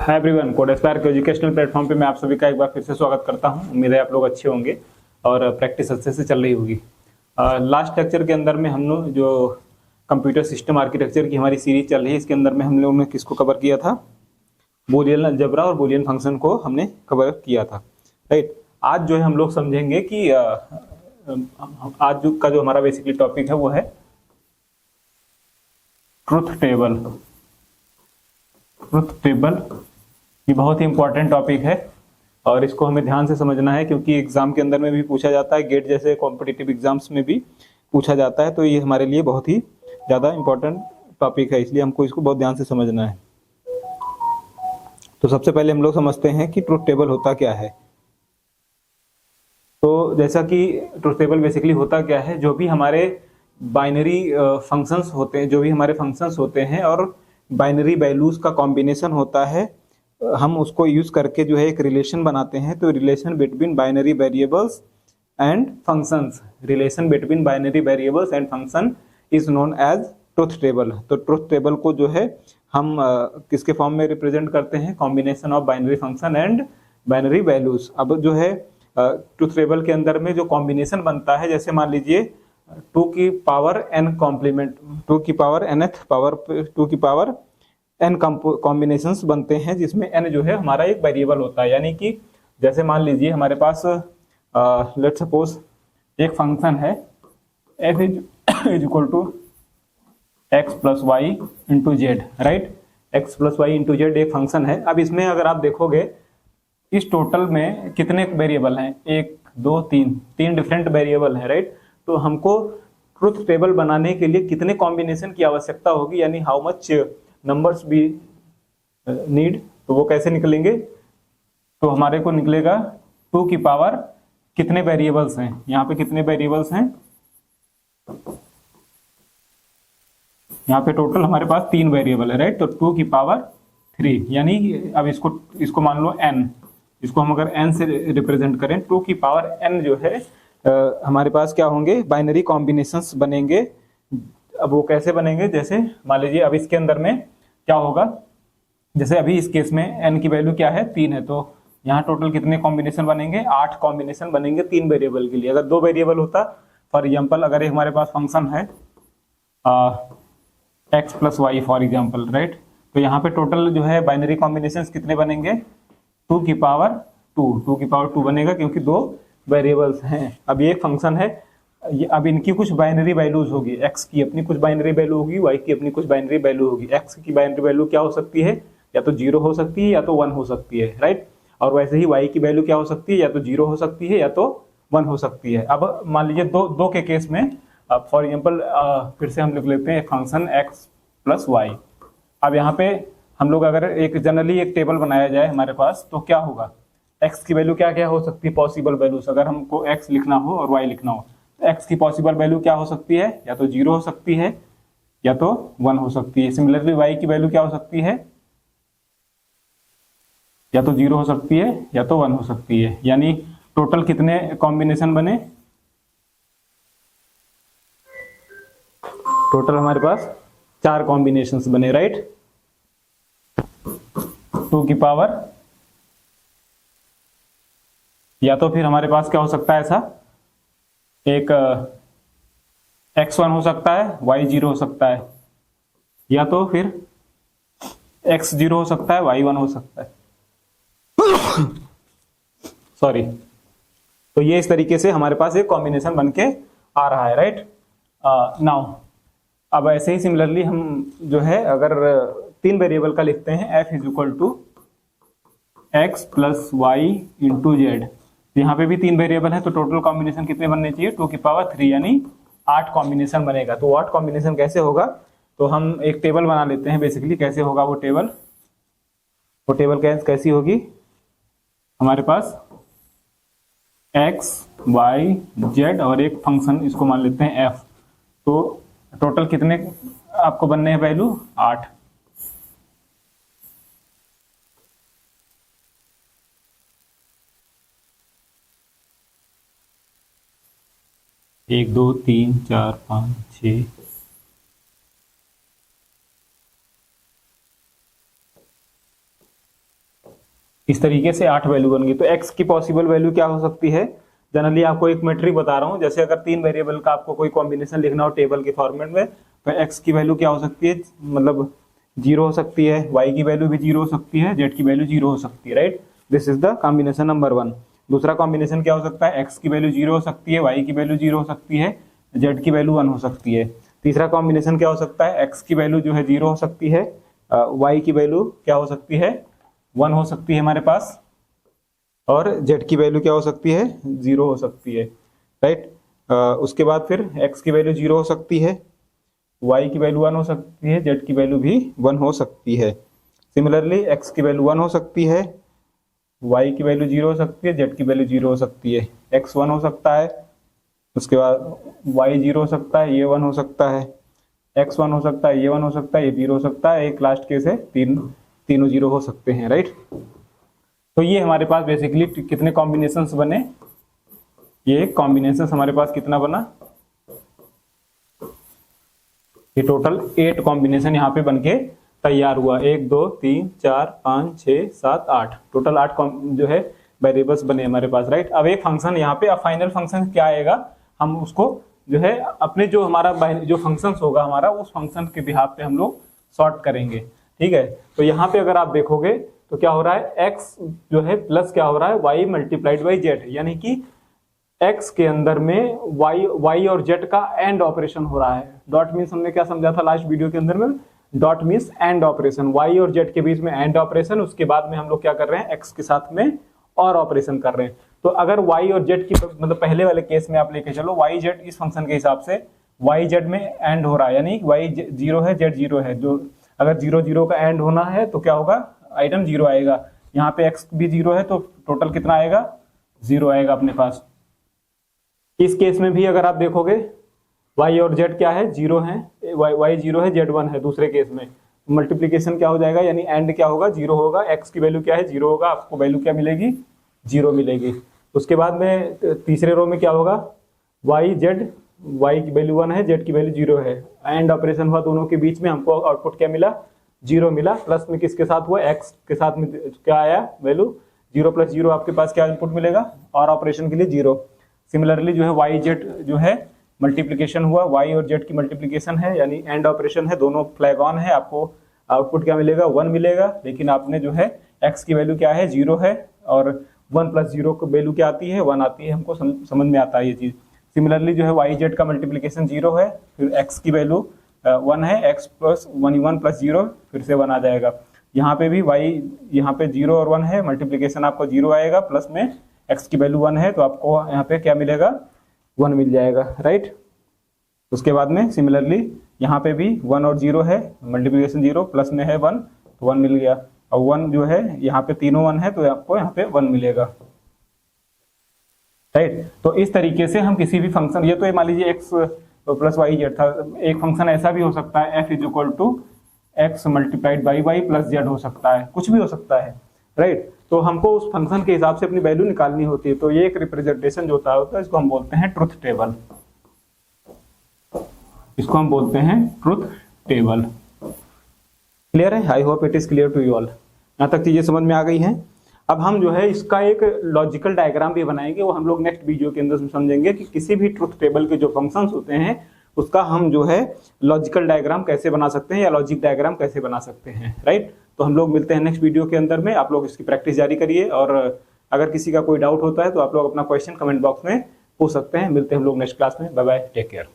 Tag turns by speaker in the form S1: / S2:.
S1: Hi everyone, code Aspire के educational platform पे मैं आप सभी का एक बार फिर से स्वागत करता हूं। उम्मीद है आप लोग अच्छे होंगे और प्रैक्टिस अच्छे से चल रही होगी। लास्ट लेक्चर के अंदर में हम लोग जो कंप्यूटर सिस्टम आर्किटेक्चर की हमारी सीरीज चल रही है, इसके अंदर में हम लोगों ने किसको कवर किया था? बूलियन अलजेब्रा और बूलियन फंक्शन को हमने कवर किया था, राइट। आज जो है हम लोग समझेंगे कि आज जो हमारा बेसिकली टॉपिक है वो है ट्रुथ टेबल। ट्रुथ टेबल ये बहुत ही इंपॉर्टेंट टॉपिक है और इसको हमें ध्यान से समझना है, क्योंकि एग्जाम के अंदर में भी पूछा जाता है, गेट जैसे कॉम्पिटिटिव एग्जाम्स में भी पूछा जाता है। तो ये हमारे लिए बहुत ही ज़्यादा इंपॉर्टेंट टॉपिक है, इसलिए हमको इसको बहुत ध्यान से समझना है। तो सबसे पहले हम लोग समझते हैं कि ट्रुथ टेबल होता क्या है। तो जैसा कि ट्रुथ टेबल बेसिकली होता क्या है, जो भी हमारे बाइनरी फंक्शंस होते हैं, जो भी हमारे फंक्शंस होते हैं और बाइनरी वैल्यूज का कॉम्बिनेशन होता है, हम उसको यूज करके जो है एक रिलेशन बनाते हैं। तो relation between binary variables and functions, relation between binary variables and function is known as truth table. तो ट्रुथ टेबल को जो है हम किसके फॉर्म में रिप्रेजेंट करते हैं? Combination of binary function and binary values. अब जो है ट्रुथ टेबल के अंदर में जो कॉम्बिनेशन बनता है, जैसे मान लीजिए 2 की पावर n कॉम्प्लीमेंट, 2 की पावर nth पावर 2 की पावर n कॉम्बिनेशंस बनते हैं, जिसमें n जो है हमारा एक वेरिएबल होता है। यानी कि जैसे मान लीजिए हमारे पास लेट्स सपोज एक फंक्शन है f is equal to x plus y into z, right. X plus y into z एक फंक्शन है। अब इसमें अगर आप देखोगे इस टोटल में कितने वेरिएबल हैं? 1 2 3 डिफरेंट वेरिएबल हैं, राइट। तो हमको ट्रुथ टेबल बनाने के लिए कितने कॉम्बिनेशन की आवश्यकता होगी, यानी how much numbers we need. तो वो कैसे निकलेंगे? तो हमारे को निकलेगा 2 की पावर कितने वेरिएबल्स हैं, यहाँ पे कितने वेरिएबल्स हैं? यहाँ पे टोटल हमारे पास 3 वेरिएबल है, राइट। तो 2 की पावर 3, यानी अब इसको मान लो n, इसको हम अगर n से रिप्रेजेंट करें, 2 की पावर n जो है हमारे पास क्या होंगे? बाइनरी कॉम्बिनेशंस बनेंगे। अब वो कैसे बनेंगे? जैसे मान लीजिए अब इसके अंदर में क्या होगा, जैसे अभी इस केस में n की वैल्यू क्या है? 3 है। तो यहाँ टोटल कितने कॉम्बिनेशन बनेंगे? 8 कॉम्बिनेशन बनेंगे 3 वेरिएबल के लिए। अगर 2 वेरिएबल होता, फॉर एग्जाम्पल अगर एक हमारे पास फंक्शन है x plus y for example, right. तो यहाँ पे टोटल जो है बाइनरी कॉम्बिनेशन कितने बनेंगे? 2 की पावर 2 बनेगा, क्योंकि 2 वेरिएबल्स हैं। अब ये एक फंक्शन है, अब इनकी कुछ बाइनरी वैल्यूज होगी। x की अपनी कुछ बाइनरी वैल्यू होगी, y की अपनी कुछ बाइनरी वैल्यू होगी। x की बाइनरी वैल्यू क्या हो सकती है? या तो 0 हो सकती है या तो 1 हो सकती है, राइट। और वैसे ही y की वैल्यू क्या हो सकती है? या तो 0 हो सकती है या तो 1 हो सकती है। अब मान लीजिए दो के केस में, अब फॉर एग्जाम्पल फिर से हम लिख लेते हैं फंक्शन x प्लस वाई। अब यहाँ पे हम लोग अगर एक जनरली एक टेबल बनाया जाए हमारे पास, तो क्या होगा? x की वैल्यू क्या क्या हो सकती है? पॉसिबल वैल्यूज, अगर हमको x लिखना हो और y लिखना हो, तो x की पॉसिबल वैल्यू क्या हो सकती है? या तो 0 हो सकती है या तो 1 हो सकती है। सिमिलरली y की वैल्यू क्या हो सकती है? या तो 0 हो सकती है या तो 1 हो सकती है। यानी टोटल कितने कॉम्बिनेशन बने? टोटल हमारे पास 4 कॉम्बिनेशंस बने, राइट। 2 की पावर, या तो फिर हमारे पास क्या हो सकता है ऐसा, एक x1 हो सकता है, y0 हो सकता है, या तो फिर x0 हो सकता है, y1 हो सकता है। सॉरी। तो ये इस तरीके से हमारे पास एक कॉम्बिनेशन बन के आ रहा है, राइट। नाउ अब ऐसे ही सिमिलरली हम जो है अगर 3 वेरिएबल का लिखते हैं, f is equal to x plus y into z. यहाँ पे भी 3 वेरिएबल है, तो टोटल कॉम्बिनेशन कितने बनने चाहिए? 2 की पावर 3, यानी 8 कॉम्बिनेशन बनेगा। तो 8 कॉम्बिनेशन कैसे होगा? तो हम एक टेबल बना लेते हैं बेसिकली। कैसे होगा वो टेबल? वो टेबल कैसी होगी? हमारे पास एक्स वाई जेड और एक फंक्शन, इसको मान लेते हैं f। तो टोटल कितने आपको बनने हैं वैल्यू? 8। एक 2 3 4 5 6 इस तरीके से 8 वैल्यू बन गई। तो x की पॉसिबल वैल्यू क्या हो सकती है? जनरली आपको एक मेट्रिक बता रहा हूँ, जैसे अगर 3 वेरिएबल का आपको कोई कॉम्बिनेशन लिखना हो टेबल के फॉर्मेट में, तो x की वैल्यू क्या हो सकती है? मतलब 0 हो सकती है, y की वैल्यू भी 0 हो सकती है, z की वैल्यू 0 हो सकती है, right. This is the combination number 1। दूसरा कॉम्बिनेशन क्या हो सकता है? x की वैल्यू 0 हो सकती है, y की वैल्यू 0 हो सकती है, z की वैल्यू 1 हो सकती है। तीसरा कॉम्बिनेशन क्या हो सकता है? x की वैल्यू जो है 0 हो सकती है, y की वैल्यू क्या हो सकती है? 1 हो सकती है हमारे पास, और z की वैल्यू क्या हो सकती है? 0 हो सकती है, राइट। उसके बाद फिर x की वैल्यू 0 हो सकती है, y की वैल्यू 1 हो सकती है, z की वैल्यू भी 1 हो सकती है। सिमिलरली x की वैल्यू 1 हो सकती है, y की वैल्यू 0 हो सकती है, z की वैल्यू 0 हो सकती है। x 1 हो सकता है, उसके बाद y 0 हो सकता है, ये 1 हो सकता है, x 1 हो सकता है, ये 1 हो सकता है, ये 0 हो सकता है, एक लास्ट केस है तीनों 0 हो सकते हैं, राइट। तो ये हमारे पास बेसिकली कितने कॉम्बिनेशंस बने? ये कॉम्बिनेशंस हमारे पास कितना बना? ये टोटल 8 कॉम्बिनेशन यहाँ पे बनके तैयार हुआ। 1 2 3 4 5 6 7 8, टोटल 8 जो है वेरिएबल्स बने हमारे पास, राइट। अब एक फंक्शन यहाँ पे, अब फाइनल फंक्शन क्या आएगा, हम उसको जो है अपने जो हमारा जो फंक्शन होगा हमारा, उस फंक्शन के बिहाफ पे हम लोग सॉर्ट करेंगे, ठीक है। तो यहाँ पे अगर आप देखोगे तो क्या हो रहा है, x जो है प्लस क्या हो रहा है, y मल्टीप्लाइड बाई z, यानी कि x के अंदर में y और z का एंड ऑपरेशन हो रहा है। डॉट मीन्स हमने क्या समझा था लास्ट वीडियो के अंदर में? Dot means and operation, y और z के बीच में एंड ऑपरेशन, उसके बाद में हम लोग क्या कर रहे हैं, x के साथ में और ऑपरेशन कर रहे हैं। तो अगर y और z की, मतलब पहले वाले केस में आप लेके चलो, y z इस फंक्शन के हिसाब से y z में एंड हो रहा है, यानी y 0 है, z 0 है। जो अगर 0 0 का एंड होना है तो क्या होगा, आइटम 0 आएगा। यहाँ पे x भी 0 है तो टोटल कितना आएगा? 0 आएगा अपने पास। इस केस में भी अगर आप देखोगे y और z क्या है, 0 है, y 0 है, z 1 है। दूसरे केस में मल्टीप्लीकेशन क्या हो जाएगा, यानी एंड क्या होगा, 0 होगा, x की वैल्यू क्या है, 0 होगा, आपको वैल्यू क्या मिलेगी, 0 मिलेगी। उसके बाद में तीसरे रो में क्या होगा, y की वैल्यू 1 है, z की वैल्यू 0 है, एंड ऑपरेशन हुआ दोनों के बीच में, हमको आउटपुट क्या मिला, 0 मिला। प्लस में किसके साथ हुआ, x के साथ में क्या आया वैल्यू, 0 प्लस 0 आपके पास क्या इनपुट मिलेगा, और ऑपरेशन के लिए 0। सिमिलरली जो है y z जो है मल्टीप्लीकेशन हुआ, y और z की मल्टीप्लीकेशन है, यानी एंड ऑपरेशन है, दोनों फ्लैग ऑन है, आपको आउटपुट क्या मिलेगा, 1 मिलेगा। लेकिन आपने जो है x की वैल्यू क्या है, 0 है, और 1 प्लस 0 की वैल्यू क्या आती है, 1 आती है, हमको समझ में आता है ये चीज। सिमिलरली जो है y z का मल्टीप्लीकेशन 0 है, फिर x की वैल्यू 1 है, x प्लस 1 प्लस 0 फिर से 1 आ जाएगा। यहाँ पे भी y यहाँ पे 0 और 1 है, मल्टीप्लीकेशन आपको 0 आएगा, प्लस में x की वैल्यू 1 है, तो आपको यहाँ पे क्या मिलेगा, 1 मिल जाएगा, राइट। उसके बाद में सिमिलरली यहाँ पे भी 1 और 0 है, मल्टीप्लीकेशन 0, प्लस में है 1, तो 1 मिल गया। और 1 जो है यहाँ पे तीनों 1 है, तो आपको यहाँ पे 1 मिलेगा, राइट। तो इस तरीके से हम किसी भी फंक्शन, ये तो मान लीजिए x प्लस वाई जेड था, एक फंक्शन ऐसा भी हो सकता है f is equal to x multiplied by y plus z हो सकता है, कुछ भी हो सकता है, राइट। तो हमको उस फंक्शन के हिसाब से अपनी वैल्यू निकालनी होती है। तो ये एक रिप्रेजेंटेशन जो होता है इसको हम बोलते हैं ट्रुथ टेबल, इसको हम बोलते हैं ट्रुथ टेबल। क्लियर है? I hope it is clear to you all. यहाँ तक चीजें समझ में आ गई हैं। अब हम जो है इसका एक लॉजिकल डायग्राम भी बनाएंगे, वो हम लोग नेक्स्ट वीडियो के अंदर समझेंगे कि किसी भी ट्रुथ टेबल के जो फंक्शंस होते हैं उसका हम जो है लॉजिकल डायग्राम कैसे बना सकते हैं या लॉजिक डायग्राम कैसे बना सकते हैं, राइट। तो हम लोग मिलते हैं नेक्स्ट वीडियो के अंदर में। आप लोग इसकी प्रैक्टिस जारी करिए, और अगर किसी का कोई डाउट होता है तो आप लोग अपना क्वेश्चन कमेंट बॉक्स में पूछ सकते हैं। मिलते हैं हम लोग नेक्स्ट क्लास में। Bye bye, take care.